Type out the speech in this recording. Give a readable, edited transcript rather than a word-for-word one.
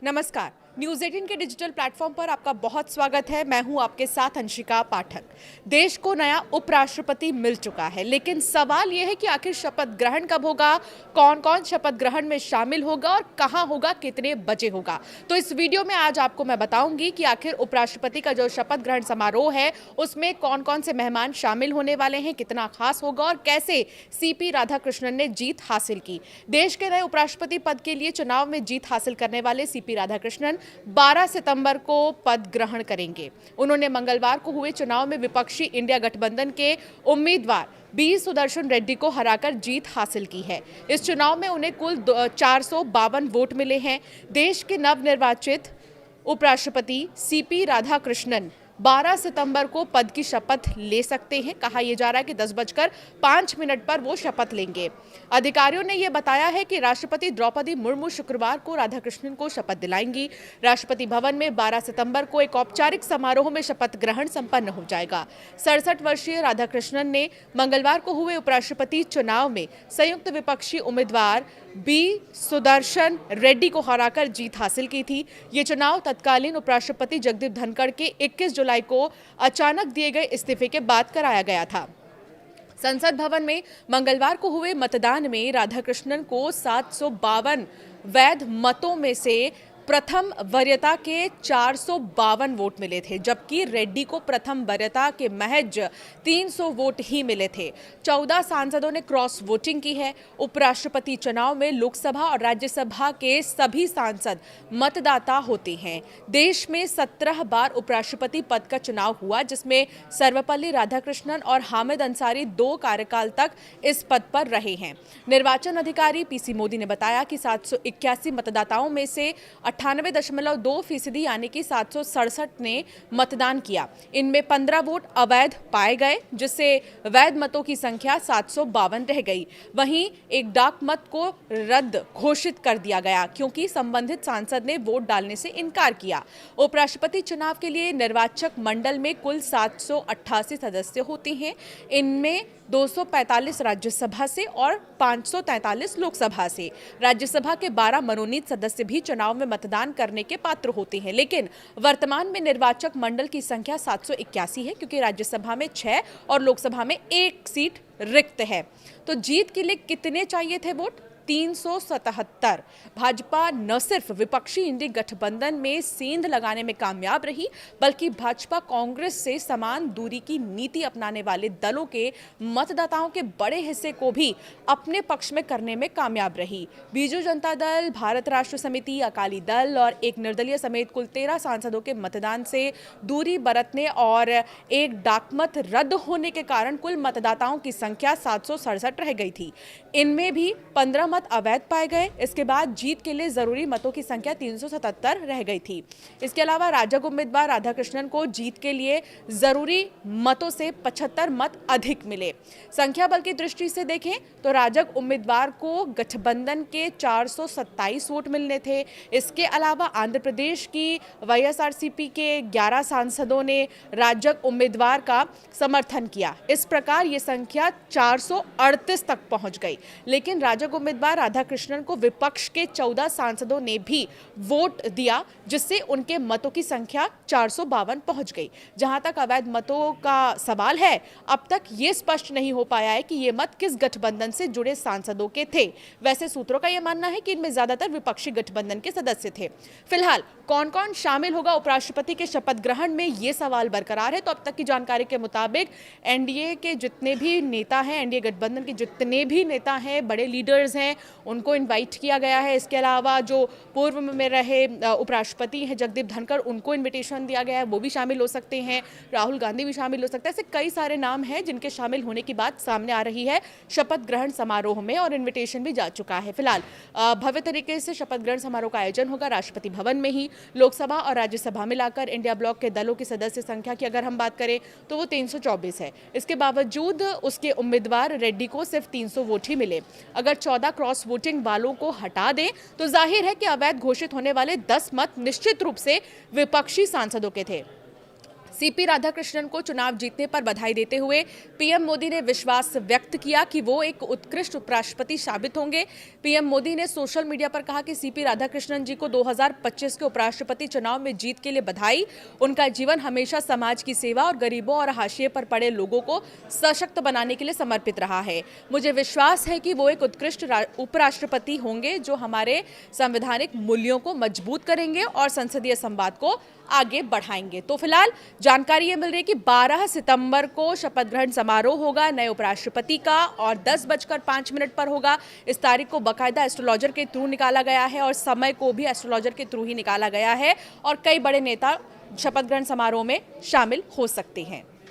नमस्कार। न्यूज़ 18 के digital platform पर आपका बहुत स्वागत है। मैं हूं आपके साथ अंशिका पाठक। देश को नया उपराष्ट्रपति मिल चुका है, लेकिन सवाल यह है कि आखिर शपथ ग्रहण कब होगा, कौन कौन शपथ ग्रहण में शामिल होगा और कहां होगा, कितने बजे होगा। तो इस वीडियो में आज आपको मैं बताऊंगी कि आखिर उपराष्ट्रपति का जो शपथ ग्रहण समारोह है उसमें कौन कौन से मेहमान शामिल होने वाले हैं, कितना खास होगा और कैसे सीपी राधाकृष्णन ने जीत हासिल की। देश के नए उपराष्ट्रपति पद के लिए चुनाव में जीत हासिल करने वाले सीपी राधाकृष्णन 12 सितंबर को पद ग्रहण करेंगे। उन्होंने मंगलवार को हुए चुनाव में विपक्षी इंडिया गठबंधन के उम्मीदवार बी सुदर्शन रेड्डी को हराकर जीत हासिल की है। इस चुनाव में उन्हें कुल 452 वोट मिले हैं। देश के नवनिर्वाचित उपराष्ट्रपति सीपी राधाकृष्णन 12 सितंबर को पद की शपथ ले सकते हैं। कहा यह जा रहा है कि 10:05 पर वो शपथ लेंगे। अधिकारियों ने यह बताया है कि राष्ट्रपति द्रौपदी मुर्मू शुक्रवार को राधाकृष्णन को शपथ दिलाएंगी। राष्ट्रपति भवन में 12 सितंबर को एक औपचारिक समारोह में शपथ ग्रहण संपन्न हो जाएगा। 67 वर्षीय राधाकृष्णन ने मंगलवार को हुए उपराष्ट्रपति चुनाव में संयुक्त विपक्षी उम्मीदवार बी सुदर्शन रेड्डी को हराकर जीत हासिल की थी। ये चुनाव तत्कालीन उपराष्ट्रपति जगदीप धनखड़ के 21 जुलाई को अचानक दिए गए इस्तीफे के बाद कराया गया था। संसद भवन में मंगलवार को हुए मतदान में राधाकृष्णन को 752 वैध मतों में से प्रथम वरीयता के 452 वोट मिले थे, जबकि रेड्डी को प्रथम वरीयता के महज 300 वोट ही मिले थे। 14 सांसदों ने क्रॉस वोटिंग की है। उपराष्ट्रपति चुनाव में लोकसभा और राज्यसभा के सभी सांसद मतदाता होते हैं। देश में 17 बार उपराष्ट्रपति पद का चुनाव हुआ, जिसमें सर्वपल्ली राधाकृष्णन और हामिद अंसारी 2 कार्यकाल तक इस पद पर रहे हैं। निर्वाचन अधिकारी पीसी मोदी ने बताया कि 781 मतदाताओं में से 98.2% यानी कि 767 ने मतदान किया। इनमें 15 वोट अवैध पाए गए, जिससे वैध मतों की संख्या 752 रह गई। वहीं एक डाक मत को रद्द घोषित कर दिया गया, क्योंकि संबंधित सांसद ने वोट डालने से इनकार किया। उपराष्ट्रपति चुनाव के लिए निर्वाचक मंडल में कुल 788 सदस्य होते हैं। इनमें 245 राज्यसभा से और 543 लोकसभा से। राज्यसभा के 12 मनोनीत सदस्य भी चुनाव में मतदान करने के पात्र होते हैं, लेकिन वर्तमान में निर्वाचक मंडल की संख्या 781 है, क्योंकि राज्यसभा में 6 और लोकसभा में 1 सीट रिक्त है। तो जीत के लिए कितने चाहिए थे वोट? 377। भाजपा न सिर्फ विपक्षी इंडी गठबंधन में सेंध लगाने में कामयाब रही, बल्कि भाजपा कांग्रेस से समान दूरी की नीति अपनाने वाले दलों के मतदाताओं के बड़े हिस्से को भी अपने पक्ष में करने में कामयाब रही। बीजू जनता दल, भारत राष्ट्र समिति, अकाली दल और एक निर्दलीय समेत कुल 13 सांसदों के मतदान से दूरी बरतने और एक डाकमत रद्द होने के कारण कुल मतदाताओं की संख्या 767 रह गई थी। इनमें भी 15 मत अवैध पाए गए। इसके बाद जीत के लिए जरूरी मतों की संख्या 377 रह गई थी। इसके अलावा राजग उम्मीदवार राधाकृष्णन को जीत के लिए जरूरी मतों से 75 मत अधिक मिले। संख्या बल की दृष्टि से देखें तो राजग उम्मीदवार को गठबंधन के 427 वोट मिलने थे। इसके अलावा आंध्र प्रदेश की वाईएसआरसीपी के 11 सांसदों ने राजग उम्मीदवार का समर्थन किया। इस प्रकार ये संख्या 438 तक पहुंच गई। लेकिन राजग उम्मीदवार राधाकृष्णन को विपक्ष के 14 सांसदों ने भी वोट दिया, जिससे उनके मतों की संख्या 452 पहुंच गई। जहां तक अवैध मतों का सवाल है, अब तक ये स्पष्ट नहीं हो पाया है कि ये मत किस गठबंधन से जुड़े सांसदों के थे। वैसे सूत्रों का यह मानना है कि इनमें ज्यादातर विपक्षी गठबंधन के सदस्य थे। फिलहाल कौन कौन शामिल होगा उपराष्ट्रपति के शपथ ग्रहण में, ये सवाल बरकरार है। तो अब तक की जानकारी के मुताबिक एनडीए के जितने भी नेता हैं, एनडीए गठबंधन के जितने भी नेता हैं, बड़े लीडर्स हैं, उनको इनवाइट किया गया है। इसके अलावा जो पूर्व में रहे उपराष्ट्रपति हैं जगदीप धनखड़, उनको इनविटेशन दिया गया है, वो भी शामिल हो सकते हैं। राहुल गांधी भी शामिल हो सकते हैं। ऐसे कई सारे नाम हैं जिनके शामिल होने की बात सामने आ रही है शपथ ग्रहण समारोह में, और इन्विटेशन भी जा चुका है। फिलहाल भव्य तरीके से शपथ ग्रहण समारोह का आयोजन होगा राष्ट्रपति भवन में ही। लोकसभा और राज्यसभा मिलाकर इंडिया ब्लॉक के दलों की सदस्य संख्या की अगर हम बात करें तो वो 324 है। इसके बावजूद उसके उम्मीदवार रेड्डी को सिर्फ 300 वोट ही मिले। अगर 14 क्रॉस वोटिंग वालों को हटा दें तो जाहिर है कि अवैध घोषित होने वाले 10 मत निश्चित रूप से विपक्षी सांसदों के थे। सीपी राधाकृष्णन को चुनाव जीतने पर बधाई देते हुए पीएम मोदी ने विश्वास व्यक्त किया कि वो एक उत्कृष्ट उपराष्ट्रपति साबित होंगे। पीएम मोदी ने सोशल मीडिया पर कहा कि सीपी राधाकृष्णन जी को 2025 के उपराष्ट्रपति चुनाव में जीत के लिए बधाई। उनका जीवन हमेशा समाज की सेवा और गरीबों और हाशिए पर पड़े लोगों को सशक्त बनाने के लिए समर्पित रहा है। मुझे विश्वास है कि वो एक उत्कृष्ट उपराष्ट्रपति होंगे जो हमारे संवैधानिक मूल्यों को मजबूत करेंगे और संसदीय संवाद को आगे बढ़ाएंगे। तो फिलहाल जानकारी ये मिल रही है कि 12 सितंबर को शपथ ग्रहण समारोह होगा नए उपराष्ट्रपति का और 10:05 पर होगा। इस तारीख को बाकायदा एस्ट्रोलॉजर के थ्रू निकाला गया है और समय को भी एस्ट्रोलॉजर के थ्रू ही निकाला गया है और कई बड़े नेता शपथ ग्रहण समारोह में शामिल हो सकते हैं।